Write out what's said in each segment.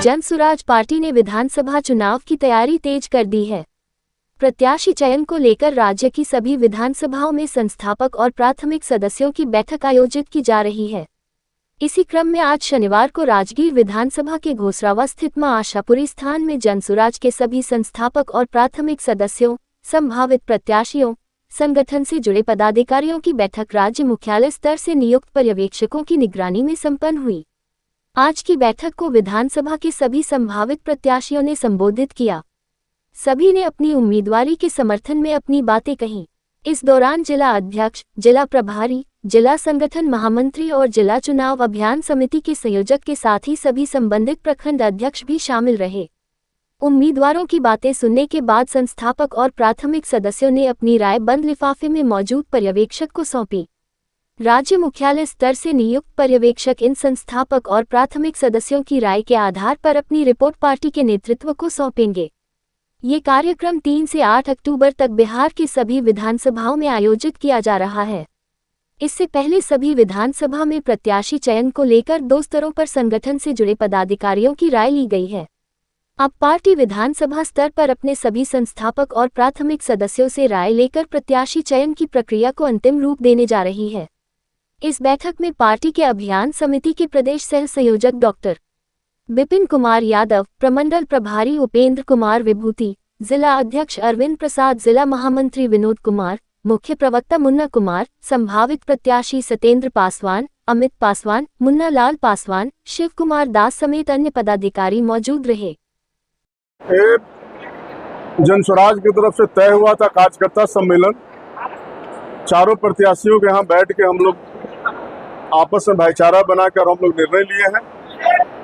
Jan Suraaj party ने विधानसभा चुनाव की तैयारी तेज कर दी है। प्रत्याशी चयन को लेकर राज्य की सभी विधानसभाओं में संस्थापक और प्राथमिक सदस्यों की बैठक आयोजित की जा रही है। इसी क्रम में आज शनिवार को राजगीर विधानसभा के घोसरावा स्थित मां आशापुरी स्थान में जनसुराज के सभी संस्थापक और प्राथमिक सदस्यों, संभावित प्रत्याशियों, संगठन से जुड़े पदाधिकारियों की बैठक राज्य मुख्यालय स्तर से नियुक्त पर्यवेक्षकों की निगरानी में संपन्न हुई। आज की बैठक को विधानसभा के सभी संभावित प्रत्याशियों ने संबोधित किया। सभी ने अपनी उम्मीदवारी के समर्थन में अपनी बातें कहीं। इस दौरान जिला अध्यक्ष, जिला प्रभारी, जिला संगठन महामंत्री और जिला चुनाव अभियान समिति के संयोजक के साथ ही सभी संबंधित प्रखंड अध्यक्ष भी शामिल रहे। उम्मीदवारों की बातें सुनने के बाद संस्थापक और प्राथमिक सदस्यों ने अपनी राय बंद लिफाफे में मौजूद पर्यवेक्षक को सौंपी। राज्य मुख्यालय स्तर से नियुक्त पर्यवेक्षक इन संस्थापक और प्राथमिक सदस्यों की राय के आधार पर अपनी रिपोर्ट पार्टी के नेतृत्व को सौंपेंगे। ये कार्यक्रम 3 से 8 अक्टूबर तक बिहार की सभी विधानसभाओं में आयोजित किया जा रहा है। इससे पहले सभी विधानसभा में प्रत्याशी चयन को लेकर 2 स्तरों पर संगठन से जुड़े पदाधिकारियों की राय ली गई है। अब पार्टी विधानसभा स्तर पर अपने सभी संस्थापक और प्राथमिक सदस्यों से राय लेकर प्रत्याशी चयन की प्रक्रिया को अंतिम रूप देने जा रही है। इस बैठक में पार्टी के अभियान समिति के प्रदेश सह संयोजक डॉक्टर विपिन कुमार यादव, प्रमंडल प्रभारी उपेंद्र कुमार विभूति, जिला अध्यक्ष अरविंद प्रसाद, जिला महामंत्री विनोद कुमार, मुख्य प्रवक्ता मुन्ना कुमार, संभावित प्रत्याशी सतेंद्र पासवान, अमित पासवान, मुन्ना लाल पासवान, शिव कुमार दास समेत अन्य पदाधिकारी मौजूद रहे। जनसुराज की तरफ से तय हुआ था कार्यकर्ता सम्मेलन। चारों प्रत्याशियों के यहाँ बैठ के हम लोग आपस में भाईचारा बनाकर हम लोग निर्णय लिए हैं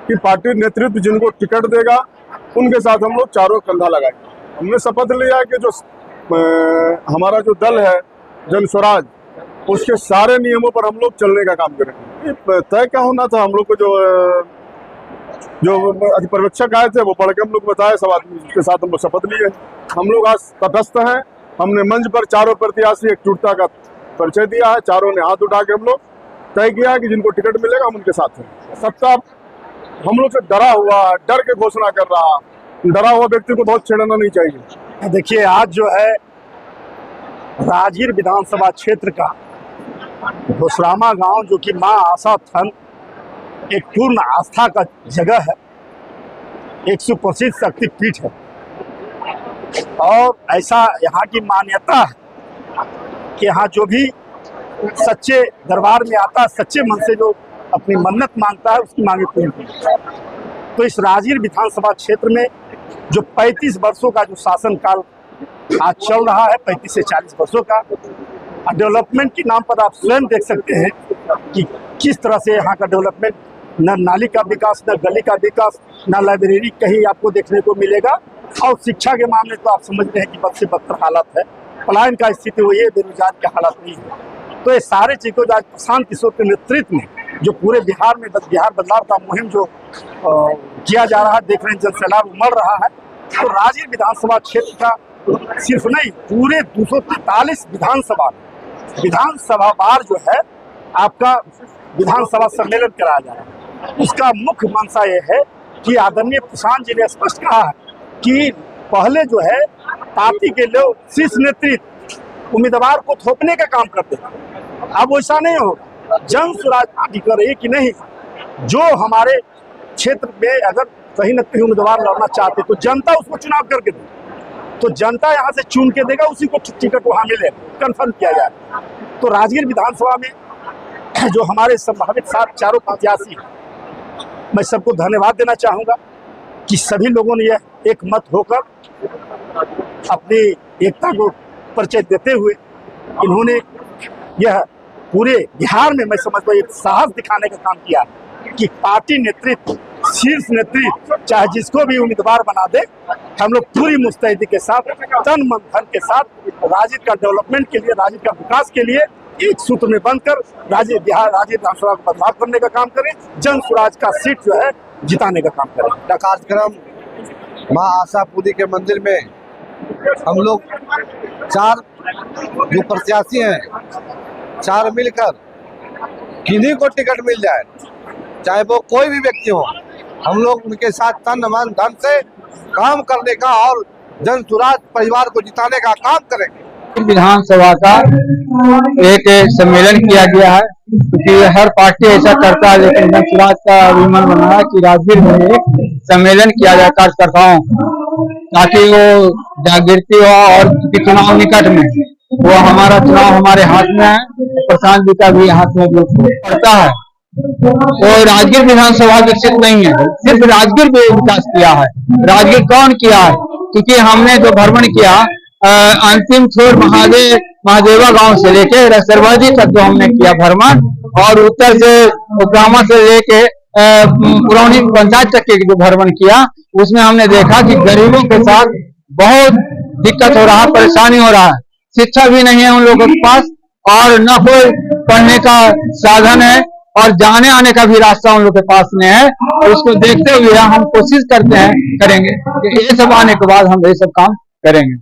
कि पार्टी नेतृत्व जिनको टिकट देगा उनके साथ हम लोग चारों कंधा लगाएंगे। हमने शपथ लिया कि जो हमारा जो दल है जनसुराज, उसके सारे नियमों पर हम लोग चलने का काम करेंगे। तय क्या होना था, हम लोग को जो पर्यवेक्षक आए थे वो पढ़ के हम लोग बताए, सब आदमी के साथ हम लोग शपथ लिए। हम लोग आज तटस्थ हैं। हमने मंच पर चारों प्रत्याशी एकजुटता का परिचय दिया है। चारों ने हाथ उठा के हम लोग तय किया कि जिनको टिकट मिलेगा हम उनके साथ हैं। सत्ता हम लोग से डरा हुआ, डर के घोषणा कर रहा, डरा हुआ व्यक्ति को बहुत छेड़ना नहीं चाहिए। देखिए, आज जो है राजगीर विधानसभा क्षेत्र का घोसरावा गांव, जो कि मां आशा थन एक पूर्ण आस्था का जगह है, एक सुप्रसिद्ध शक्तिपीठ है और ऐसा यहाँ की मान्यता है कि यहाँ जो भी सच्चे दरबार में आता है, सच्चे मन से जो अपनी मन्नत मांगता है, उसकी मांगे पूरी होती है। तो इस राजगीर विधानसभा क्षेत्र में जो 35 वर्षों का जो शासनकाल आज चल रहा है, 35 से 40 वर्षों का, डेवलपमेंट के नाम पर आप स्वयं देख सकते हैं कि किस तरह से यहाँ का डेवलपमेंट, न नाली का विकास, न गली का विकास, न लाइब्रेरी कहीं आपको देखने को मिलेगा। और शिक्षा के मामले तो आप समझ रहे हैं कि बद से बदतर हालत है, पलायन का स्थिति हुई है, बेरोजगार की हालत नहीं है। तो ये सारे चीज़ों आज प्रशांत किशोर के नेतृत्व में जो पूरे बिहार में बिहार बदलाव का मुहिम जो किया जा रहा है, देख रहे हैं जनसैलाब उमड़ रहा है। तो राजगीर विधानसभा क्षेत्र का सिर्फ नहीं, पूरे 243 विधानसभा बार जो है आपका विधानसभा सम्मेलन कराया जा रहा है। उसका मुख्य मंशा ये है कि आदरणीय प्रशांत जी ने स्पष्ट कहा है कि पहले जो है पार्टी के लोग शीर्ष नेतृत्व उम्मीदवार को थोपने का काम करते थे, अब वैसा नहीं होगा। जनसुराज पार्टी कर रही है कि नहीं, जो हमारे क्षेत्र में अगर कहीं न कहीं उम्मीदवार लड़ना चाहते तो जनता उसको चुनाव करके दे, तो जनता यहाँ से चुन के देगा, उसी को टिकट वहाँ मिले, कन्फर्म किया जाए। तो राजगीर विधानसभा में जो हमारे संभावित चारों प्रत्याशी, मैं सबको धन्यवाद देना चाहूँगा कि सभी लोगों ने यह एक मत होकर अपनी एकता को परिचय देते हुए इन्होंने यह पूरे बिहार में, मैं समझता हूँ, एक साहस दिखाने का काम किया कि पार्टी नेतृत्व, शीर्ष नेतृत्व चाहे जिसको भी उम्मीदवार बना दे, हम लोग पूरी मुस्तैदी के साथ, तन मन धन के साथ राजगीर का डेवलपमेंट के लिए, राजगीर का विकास के लिए एक सूत्र में बनकर राजगीर विधानसभा को बदलाव करने का काम करें, जनसुराज का सीट जो है जिताने का काम करें। कार्यक्रम माँ आशापुरी के मंदिर में हम लोग 4 जो प्रत्याशी हैं, 4 मिलकर किन्हीं को टिकट मिल जाए, चाहे वो कोई भी व्यक्ति हो, हम लोग उनके साथ तन मन धन से काम करने का और जन सुराज परिवार को जिताने का काम करेंगे। विधानसभा का एक सम्मेलन किया गया है, क्योंकि हर पार्टी ऐसा करता है, लेकिन जन सुराज का अभिमान बनाया कि राजगीर में एक सम्मेलन किया जाए कार्यकर्ताओं, ताकि वो जागृति हो। और चुनाव निकट में वो हमारा चुनाव हमारे हाथ में है, प्रशांत जी का भी हाथ में पड़ता है। तो राजगीर विधानसभा विकसित नहीं है, सिर्फ राजगीर में विकास किया है। राजगीर कौन किया है? क्योंकि हमने जो भ्रमण किया अंतिम छोर महादेवा गांव से लेके रसरवादी तक जो हमने किया भ्रमण, और उत्तर से उपरामा से लेके पुरौनी पंचायत तक के जो भ्रमण किया, उसमें हमने देखा कि गरीबों के साथ बहुत दिक्कत हो रहा है, परेशानी हो रहा है। शिक्षा भी नहीं है उन लोगों के पास, और न कोई पढ़ने का साधन है, और जाने आने का भी रास्ता उन लोग के पास में है। और उसको देखते हुए हम कोशिश करेंगे कि ये सब आने के बाद हम ये सब काम करेंगे।